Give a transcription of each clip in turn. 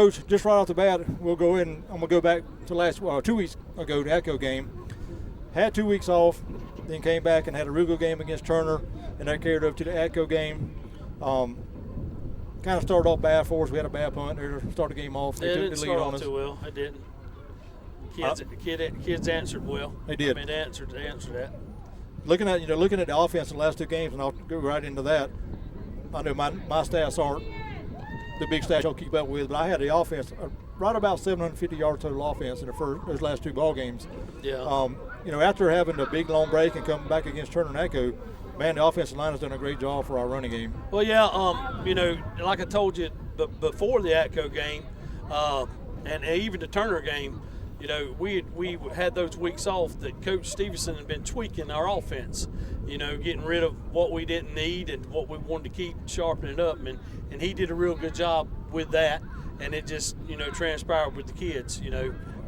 Coach, just right off the bat, we'll go in. I'm gonna go back to 2 weeks ago, the ATCO game. Had 2 weeks off, then came back and had a real good game against Turner, and that carried over to the ATCO game. Kind of started off bad for us. We had a bad punt there to start the game off. They took the lead on us. Too well. It didn't. Kids answered well. They did. I mean, they answered that. Looking at the offense in the last two games, and I'll go right into that. I know my stats aren't the big stats I'll keep up with, but I had the offense right about 750 yards total offense in those last two ball games. Yeah. After having the big long break and coming back against Turner and Echo, man, the offensive line has done a great job for our running game. Well, yeah. Like I told you before the Atco game, and even the Turner game, we had those weeks off that Coach Stevenson had been tweaking our offense, getting rid of what we didn't need and what we wanted to keep sharpening up. And he did a real good job with that. And it just, transpired with the kids,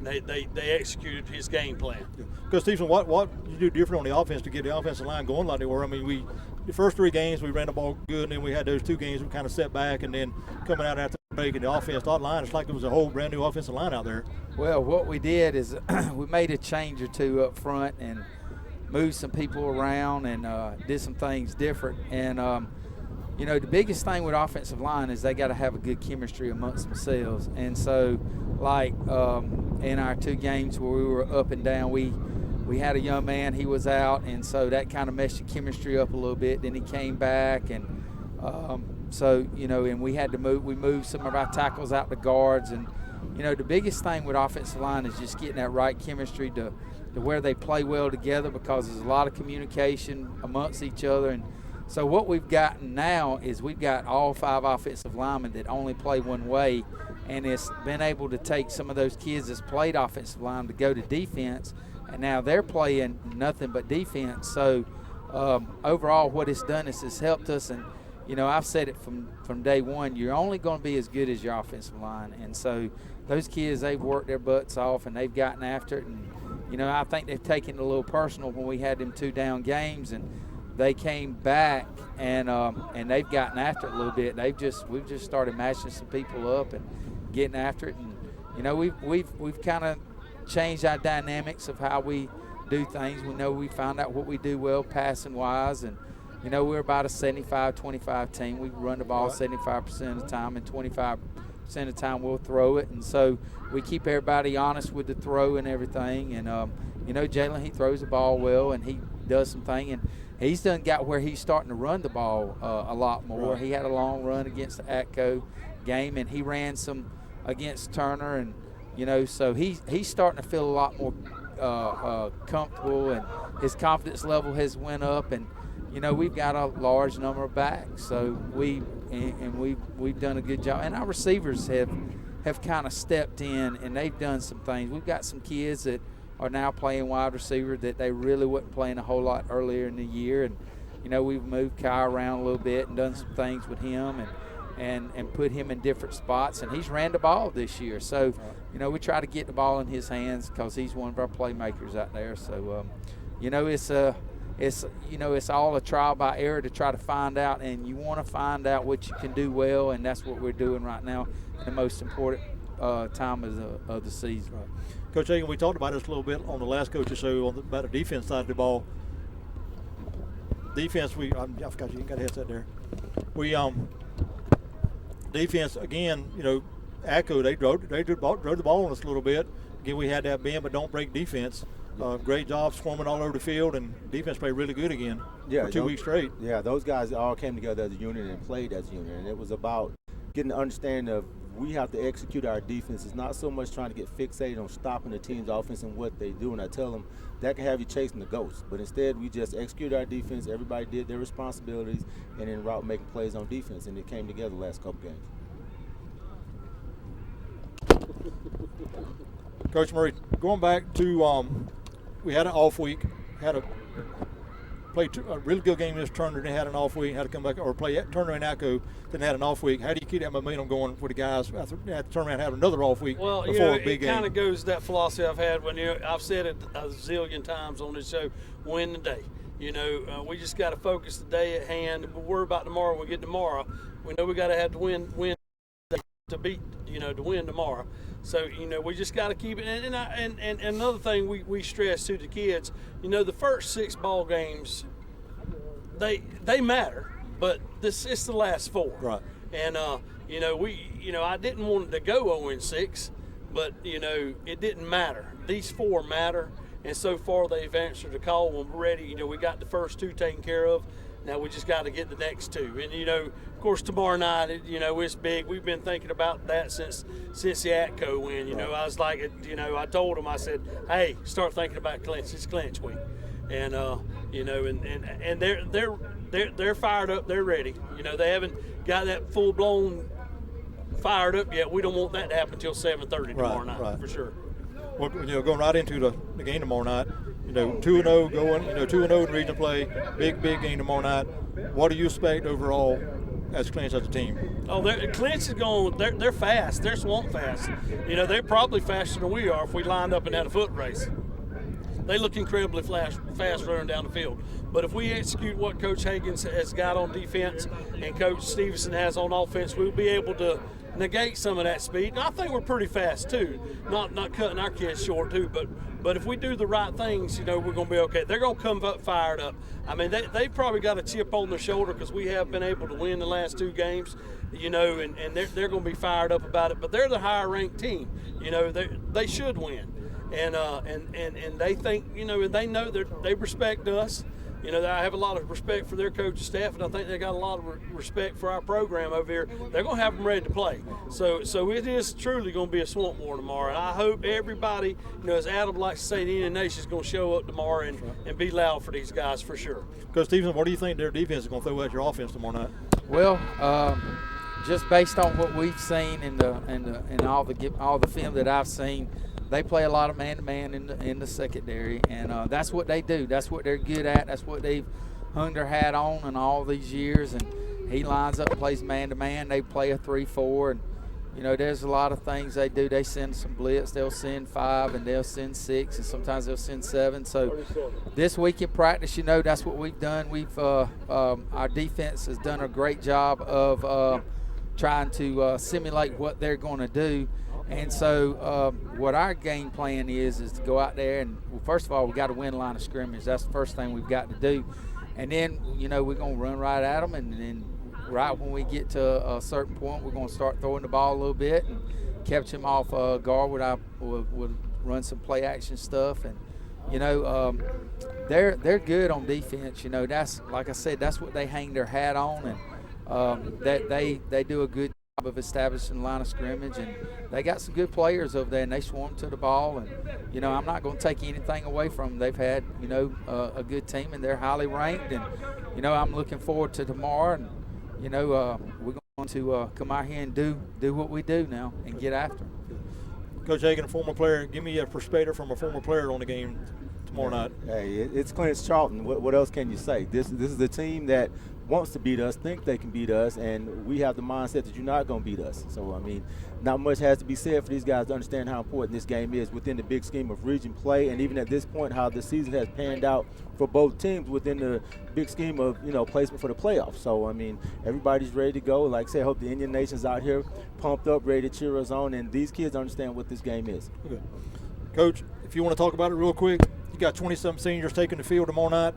They executed his game plan. Because, Stevenson, what you do different on the offense to get the offensive line going like they were? I mean, the first three games we ran the ball good, and then we had those two games we kind of set back, and then coming out after the break and the offense line, it's like there was a whole brand new offensive line out there. Well, what we did is we made a change or two up front and moved some people around and did some things different. And, the biggest thing with offensive line is they got to have a good chemistry amongst themselves. And so, in our two games where we were up and down, we had a young man, he was out, and so that kind of messed the chemistry up a little bit. Then he came back, and and we had to move some of our tackles out to guards. And, the biggest thing with offensive line is just getting that right chemistry to where they play well together, because there's a lot of communication amongst each other. And so what we've gotten now is we've got all five offensive linemen that only play one way, and it's been able to take some of those kids that's played offensive line to go to defense, and now they're playing nothing but defense. So overall what it's done is it's helped us. And, I've said it from day one, you're only going to be as good as your offensive line. And so those kids, they've worked their butts off, and they've gotten after it. And, I think they've taken it a little personal when we had them 2 down games, and they came back and they've gotten after it a little bit. We've just started matching some people up and getting after it. And, we've kind of changed our dynamics of how we do things. We found out what we do well passing wise, and we're about a 75-25 team. We run the ball 75% of the time, and 25% of the time we'll throw it. And so we keep everybody honest with the throw and everything. And Jalen, he throws the ball well, and he does some thing, and he's done got where he's starting to run the ball a lot more. Right. He had a long run against the Atco game, and he ran some against Turner, and so he's starting to feel a lot more comfortable, and his confidence level has went up. And we've got a large number of backs, so we've done a good job, and our receivers have kind of stepped in, and they've done some things. We've got some kids that are now playing wide receiver that they really wasn't playing a whole lot earlier in the year. And we've moved Kai around a little bit and done some things with him and put him in different spots, and he's ran the ball this year. So we try to get the ball in his hands because he's one of our playmakers out there. So it's all a trial by error to try to find out, and you want to find out what you can do well, and that's what we're doing right now in the most important time of the season. Right. Coach Hagan, we talked about this a little bit on the last coach's show about the defense side of the ball. Defense, I forgot you got a headset there. Defense again. Atco they drove the ball on us a little bit. Again, we had that bend but don't break defense. Great job swarming all over the field, and defense played really good again for 2 weeks straight. Yeah, those guys all came together as a unit and played as a unit, and it was about getting an understanding of we have to execute our defense. It's not so much trying to get fixated on stopping the team's offense and what they do, and I tell them that can have you chasing the ghost. But instead, we just execute our defense. Everybody did their responsibilities, and en route making plays on defense, and it came together the last couple games. Coach Murray, going back to we had an off week, played a really good game against Turner, then had an off week, had to come back or play at Turner and Atco, then had an off week. How do you keep that momentum going for the guys after turn around and have another off week before a big game? It kind of goes to that philosophy I've had I've said it a zillion times on this show, win the day. We just got to focus the day at hand. We'll worry about tomorrow when we get tomorrow. We know we got to have to win to beat, to win tomorrow. So, we just got to keep it. And another thing we stress to the kids, the first 6 ball games, they matter, but it's the last 4. Right. And, I didn't want it to go 0-6, but, it didn't matter. These 4 matter. And so far, they've answered the call. When we're ready, we got the first 2 taken care of. Now we just got to get the next 2. And, of course, tomorrow night, it's big. We've been thinking about that since the ATCO win. I was like, I told them, I said, hey, start thinking about Clinch. It's Clinch week. And, and they're fired up. They're ready. They haven't got that full-blown fired up yet. We don't want that to happen until 7:30 tomorrow night, for sure. Well, going right into the game tomorrow night, 2-0 going, 2-0 in region play, big game tomorrow night. What do you expect overall as Clinch as a team? Oh, Clinch is going. They're fast. They're swamp fast. They're probably faster than we are if we lined up and had a foot race. They look incredibly fast running down the field. But if we execute what Coach Hagens has got on defense and Coach Stevenson has on offense, we'll be able to negate some of that speed. And I think we're pretty fast too. Not cutting our kids short too, but if we do the right things, we're going to be okay. They're going to come up fired up. I mean, they probably got a chip on their shoulder because we have been able to win the last 2 games, and they're going to be fired up about it. But they're the higher ranked team. They should win. And they think, and they know that they respect us. I have a lot of respect for their coaching staff, and I think they got a lot of respect for our program over here. They're going to have them ready to play. So it is truly going to be a swamp war tomorrow. And I hope everybody, as Adam likes to say, the Indian Nation is going to show up tomorrow and be loud for these guys for sure. Coach Stevenson, what do you think their defense is going to throw at your offense tomorrow night? Well, just based on what we've seen and all the film that I've seen, they play a lot of man-to-man in the secondary, and that's what they do. That's what they're good at. That's what they've hung their hat on in all these years. And he lines up and plays man-to-man. They play a 3-4, and there's a lot of things they do. They send some blitz. They'll send 5, and they'll send 6, and sometimes they'll send 7. So this week in practice, that's what we've done. Our defense has done a great job of trying to simulate what they're going to do. And so what our game plan is to go out there and, first of all, we got to win line of scrimmage. That's the first thing we've got to do. And then, we're going to run right at them. And then right when we get to a certain point, we're going to start throwing the ball a little bit and catch them off guard with run some play action stuff. And, they're good on defense. That's, like I said, that's what they hang their hat on. And that they do a good job of establishing the line of scrimmage, and they got some good players over there, and they swarm to the ball. And I'm not going to take anything away from them. They've had a good team, and they're highly ranked. And I'm looking forward to tomorrow. And we're going to come out here and do what we do now and get after them. Coach Hagan, a former player, give me a perspective from a former player on the game tomorrow night. Hey, it's Clinch Charlton. What else can you say? This is a team that wants to beat us, think they can beat us, and we have the mindset that you're not going to beat us. So, not much has to be said for these guys to understand how important this game is within the big scheme of region play, and even at this point, how the season has panned out for both teams within the big scheme of, placement for the playoffs. So, everybody's ready to go. Like I said, I hope the Indian Nation's out here pumped up, ready to cheer us on, and these kids understand what this game is. Okay. Coach, if you want to talk about it real quick, you got 20-some seniors taking the field tomorrow night.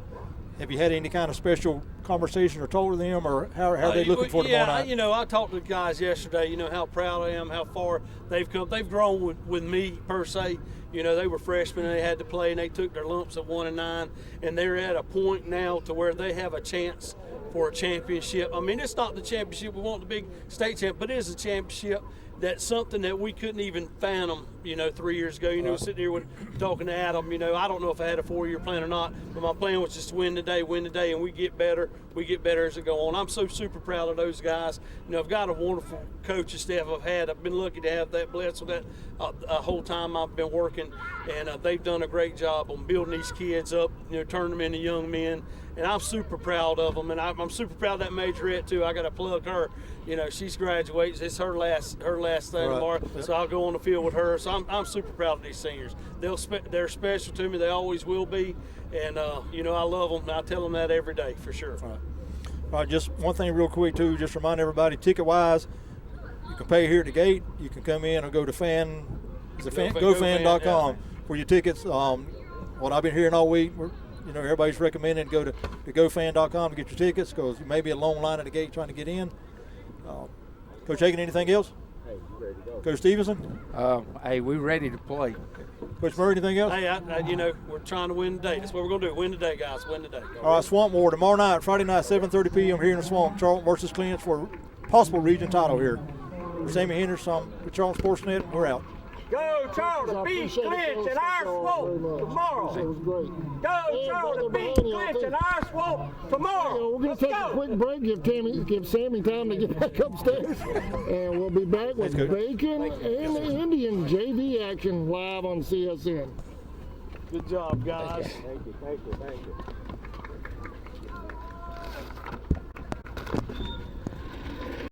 Have you had any kind of special conversation or told to them, or how are they looking for tomorrow night? Yeah, I talked to the guys yesterday, how proud I am, how far they've come. They've grown with me, per se. They were freshmen and they had to play, and they took their lumps at 1-9, and they're at a point now to where they have a chance for a championship. It's not the championship we want, the big state champ, but it is a championship. That's something that we couldn't even fathom, 3 years ago. Sitting here talking to Adam, I don't know if I had a 4-year plan or not, but my plan was just to win today, and we get better as it go on. I'm so super proud of those guys. I've got a wonderful coaching staff I've been lucky to have that blessed with that whole time I've been working, and they've done a great job on building these kids up, turning them into young men. And I'm super proud of them, and I'm super proud of that majorette too. I got to plug her. She's graduating. It's her last thing tomorrow, so I'll go on the field with her. So I'm super proud of these seniors. They're special to me. They always will be, and I love them. And I tell them that every day for sure. All right, just one thing real quick too. Just remind everybody, ticket-wise, You can pay here at the gate. You can come in or go to GoFan.com yeah. for your tickets. What I've been hearing all week, everybody's recommending go to GoFan.com to get your tickets because you may be a long line at the gate trying to get in. Coach Hagan, anything else? Hey, you ready to go? Coach Stevenson? Hey, we're ready to play. Coach Murray, anything else? Hey, we're trying to win today. That's what we're going to do. Win today, guys. Win today. All right, Swamp War tomorrow night, Friday night, 7:30 p.m. here in the Swamp. Charlton versus Clinch for a possible region title here. For Sammy Henderson with Charlton Sportsnet, we're out. Go Charlton, beat Clinch in our swamp tomorrow. It was great. Go Charlton, beat Clinch in our swamp tomorrow. We're going to take a quick break, give Sammy time to get back upstairs, and we'll be back with Bacon and the Indian JV action live on CSN. Good job, guys. Thank you.